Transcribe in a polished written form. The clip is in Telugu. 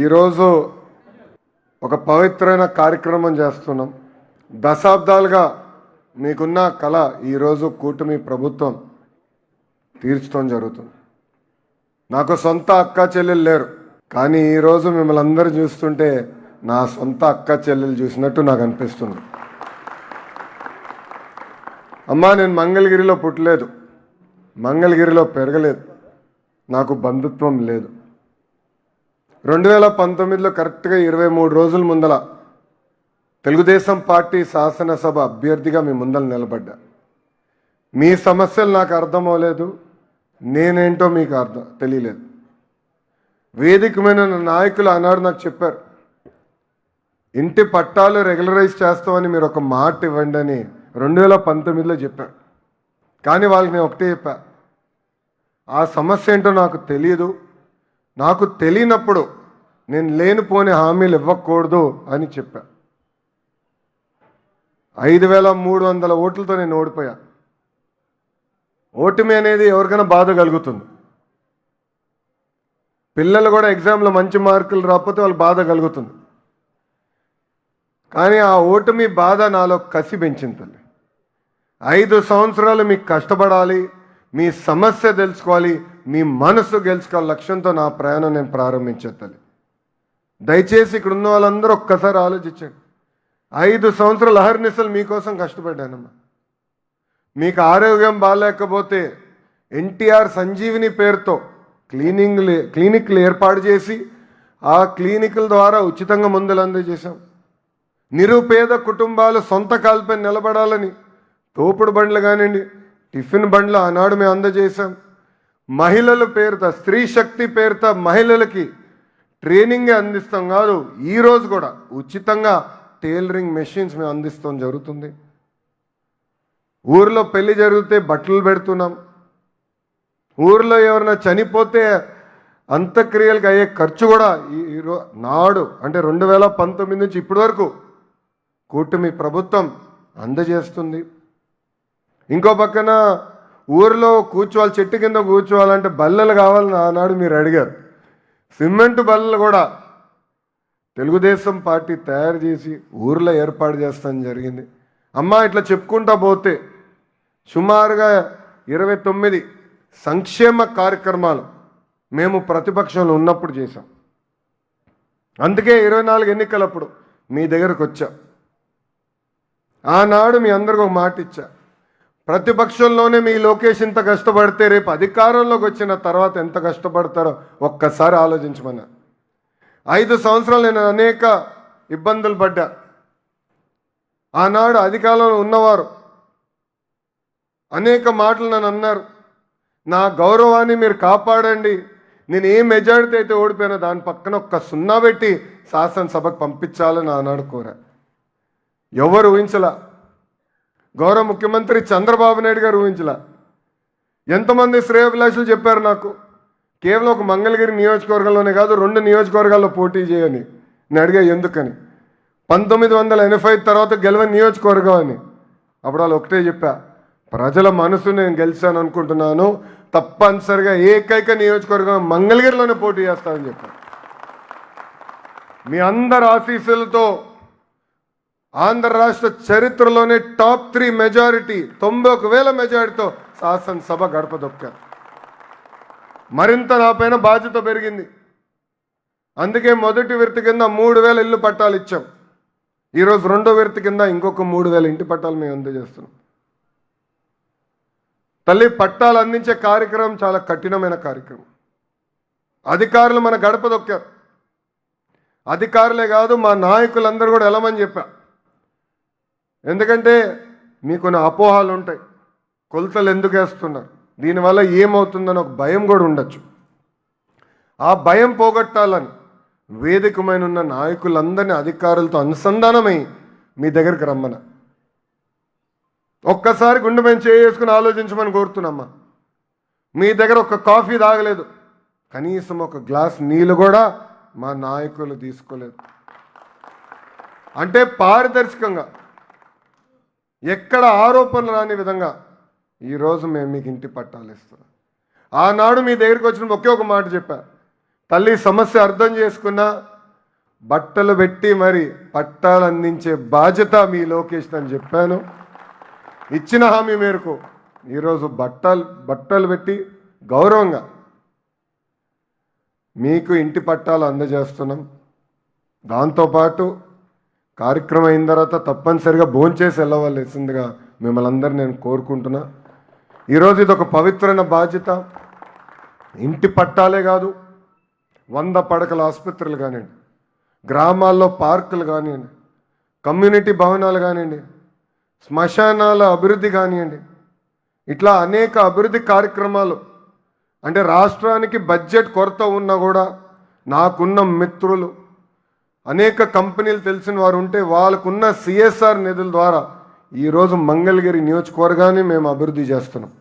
ఈరోజు ఒక పవిత్రమైన కార్యక్రమం చేస్తున్నాం. దశాబ్దాలుగా మీకున్న కళ ఈరోజు కూటమి ప్రభుత్వం తీర్చడం జరుగుతుంది. నాకు సొంత అక్క చెల్లెలు లేరు, కానీ ఈరోజు మిమ్మల్ని అందరూ చూస్తుంటే నా సొంత అక్క చెల్లెలు చూసినట్టు నాకు అనిపిస్తుంది. అమ్మా, నేను మంగళగిరిలో పుట్టలేదు, మంగళగిరిలో పెరగలేదు, నాకు బంధుత్వం లేదు. 2019లో కరెక్ట్గా 23 రోజుల ముందల తెలుగుదేశం పార్టీ శాసనసభ అభ్యర్థిగా మీ ముందర నిలబడ్డా. మీ సమస్యలు నాకు అర్థం అవ్వలేదు, నేనేంటో మీకు తెలియలేదు. వేదికమైన నాయకులు ఆనాడు నాకు చెప్పారు, ఇంటి పట్టాలు రెగ్యులరైజ్ చేస్తామని మీరు ఒక మాట ఇవ్వండి అని 2019లో చెప్పారు. కానీ వాళ్ళకి నేను ఒకటే చెప్పా, ఆ సమస్య ఏంటో నాకు తెలియదు, నాకు తెలియనప్పుడు నేను లేనిపోని హామీలు ఇవ్వకూడదు అని చెప్పా. 5300 ఓట్లతో నేను ఓడిపోయా. ఓటమి అనేది ఎవరికైనా బాధ కలుగుతుంది. పిల్లలు కూడా ఎగ్జామ్లో మంచి మార్కులు రాకపోతే వాళ్ళు బాధ కలుగుతుంది. కానీ ఆ ఓటమి బాధ నాలో కసి పెంచింది తల్లి. 5 సంవత్సరాలు మీకు కష్టపడాలి, మీ సమస్య తెలుసుకోవాలి, మీ మనసు గెలుచుకోవాలి లక్ష్యంతో నా ప్రయాణం నేను ప్రారంభించే తల్లి. దయచేసి ఇక్కడ ఉన్న వాళ్ళందరూ ఒక్కసారి ఆలోచించండి. 5 సంవత్సరాలు అహర్నిశలు మీకోసం కష్టపడ్డానమ్మా. మీకు ఆరోగ్యం బాగాలేకపోతే ఎన్టీఆర్ సంజీవిని పేరుతో క్లినిక్లు ఏర్పాటు చేసి ఆ క్లినిక్ల ద్వారా ఉచితంగా మందులు అందజేశాం. నిరుపేద కుటుంబాలు సొంత కాల్పై నిలబడాలని తోపుడు బండ్లు కానివ్వండి, టిఫిన్ బండ్లు ఆనాడు మేము అందజేశాం. మహిళల పేరుతో, స్త్రీ శక్తి పేరుతో మహిళలకి ట్రైనింగే అందిస్తాం కాదు, ఈరోజు కూడా ఉచితంగా టైలరింగ్ మెషిన్స్ మేము అందిస్తాం జరుగుతుంది. ఊర్లో పెళ్లి జరిగితే బట్టలు పెడుతున్నాం. ఊర్లో ఎవరైనా చనిపోతే అంత్యక్రియలకు అయ్యే ఖర్చు కూడా నాడు అంటే 2019 నుంచి ఇప్పటి వరకు కూటమి ప్రభుత్వం అందజేస్తుంది. ఇంకో పక్కన ఊరిలో కూర్చోవాలి, చెట్టు కింద కూర్చోవాలంటే బల్లలు కావాలని ఆనాడు మీరు అడిగారు. సిమెంట్ బల్లలు కూడా తెలుగుదేశం పార్టీ తయారు చేసి ఊర్లో ఏర్పాటు చేస్తాం జరిగింది. అమ్మా, ఇట్లా చెప్పుకుంటా పోతే సుమారుగా 29 సంక్షేమ కార్యక్రమాలు మేము ప్రతిపక్షంలో ఉన్నప్పుడు చేశాం. అందుకే 24 ఎన్నికలప్పుడు మీ దగ్గరకు వచ్చా. ఆనాడు మీ అందరికీ ఒక మాట ఇచ్చా, ప్రతిపక్షంలోనే మీ లోకేష్ ఇంత కష్టపడితే రేపు అధికారంలోకి వచ్చిన తర్వాత ఎంత కష్టపడతారో ఒక్కసారి ఆలోచించమన్నా. 5 సంవత్సరాలు నేను అనేక ఇబ్బందులు పడ్డా. ఆనాడు అధికారంలో ఉన్నవారు అనేక మాటలు నన్ను అన్నారు, నా గౌరవాన్ని మీరు కాపాడండి, నేను ఏ మెజారిటీ అయితే ఓడిపోయినా దాని పక్కన ఒక్క 0 పెట్టి శాసనసభకు పంపించాలని ఆనాడు కోరా. ఎవరు ఊహించలా, గౌరవ ముఖ్యమంత్రి చంద్రబాబు నాయుడు గారు ఊహించలా. ఎంతమంది శ్రేయోభిలాషులు చెప్పారు నాకు, కేవలం ఒక మంగళగిరి నియోజకవర్గంలోనే కాదు 2 నియోజకవర్గాల్లో పోటీ చేయని. నేను అడిగా ఎందుకని. 1985 తర్వాత గెలవని నియోజకవర్గం అని. అప్పుడు వాళ్ళు ఒకటే చెప్పా, ప్రజల మనసు నేను గెలిచాను అనుకుంటున్నాను, తప్పనిసరిగా ఏకైక నియోజకవర్గం మంగళగిరిలోనే పోటీ చేస్తానని చెప్పాను. మీ అందరి ఆశీస్సులతో ఆంధ్ర రాష్ట్ర చరిత్రలోనే టాప్ 3 మెజారిటీ 91,000 మెజారిటీతో శాసనసభ గడప దొక్కారు. మరింత నా పైన బాధ్యత పెరిగింది. అందుకే మొదటి విడత కింద 3,000 ఇల్లు పట్టాలు ఇచ్చాం. ఈరోజు 2వ విడత కింద ఇంకొక 3,000 ఇంటి పట్టాలు మేము అందజేస్తున్నాం. తల్లి, పట్టాలు అందించే కార్యక్రమం చాలా కఠినమైన కార్యక్రమం. అధికారులు మన గడప దొక్కారు. అధికారులే కాదు, మా నాయకులందరూ కూడా వెళ్ళమని చెప్పా. ఎందుకంటే మీకు కొన్ని అపోహాలు ఉంటాయి, కొలతలు ఎందుకు వేస్తున్నారు, దీనివల్ల ఏమవుతుందని ఒక భయం కూడా ఉండొచ్చు. ఆ భయం పోగొట్టాలని వేదికమైన ఉన్న నాయకులందరినీ అధికారులతో అనుసంధానమై మీ దగ్గరికి రమ్మన. ఒక్కసారి గుండె మేము చేసుకుని ఆలోచించమని కోరుతున్నామ్మా. మీ దగ్గర ఒక కాఫీ తాగలేదు, కనీసం ఒక గ్లాస్ నీళ్ళు కూడా మా నాయకులు తీసుకోలేదు. అంటే పారదర్శకంగా ఎక్కడ ఆరోపణలు రాని విధంగా ఈరోజు మేము మీకు ఇంటి పట్టాలు ఇస్తున్నాం. ఆనాడు మీ దగ్గరికి వచ్చిన ఒకే ఒక మాట చెప్పా, తల్లి సమస్య అర్థం చేసుకున్నా బట్టలు పెట్టి మరి పట్టాలు అందించే బాధ్యత మీ లోకేష్ అని చెప్పాను. ఇచ్చిన హామీ మేరకు ఈరోజు బట్టలు పెట్టి గౌరవంగా మీకు ఇంటి పట్టాలు అందజేస్తున్నాం. దాంతోపాటు కార్యక్రమం అయిన తర్వాత తప్పనిసరిగా భోంచేసి వెళ్ళవలసిందిగా మిమ్మల్ని అందరినీ నేను కోరుకుంటున్నా. ఈరోజు ఇది ఒక పవిత్రమైన బాధ్యత. ఇంటి పట్టాలే కాదు, 100 పడకల ఆసుపత్రులు కానివ్వండి, గ్రామాల్లో పార్కులు కానివ్వండి, కమ్యూనిటీ భవనాలు కానివ్వండి, శ్మశానాల అభివృద్ధి కానివ్వండి, ఇట్లా అనేక అభివృద్ధి కార్యక్రమాలు. అంటే రాష్ట్రానికి బడ్జెట్ కొరత ఉన్నా కూడా నాకున్న మిత్రులు అనేక కంపెనీలు తెలిసిన వారు ఉంటే వాళ్ళకున్న సిఎస్ఆర్ నిధుల ద్వారా ఈరోజు మంగళగిరి నియోజకవర్గాన్ని మేము అభివృద్ధి చేస్తున్నాం.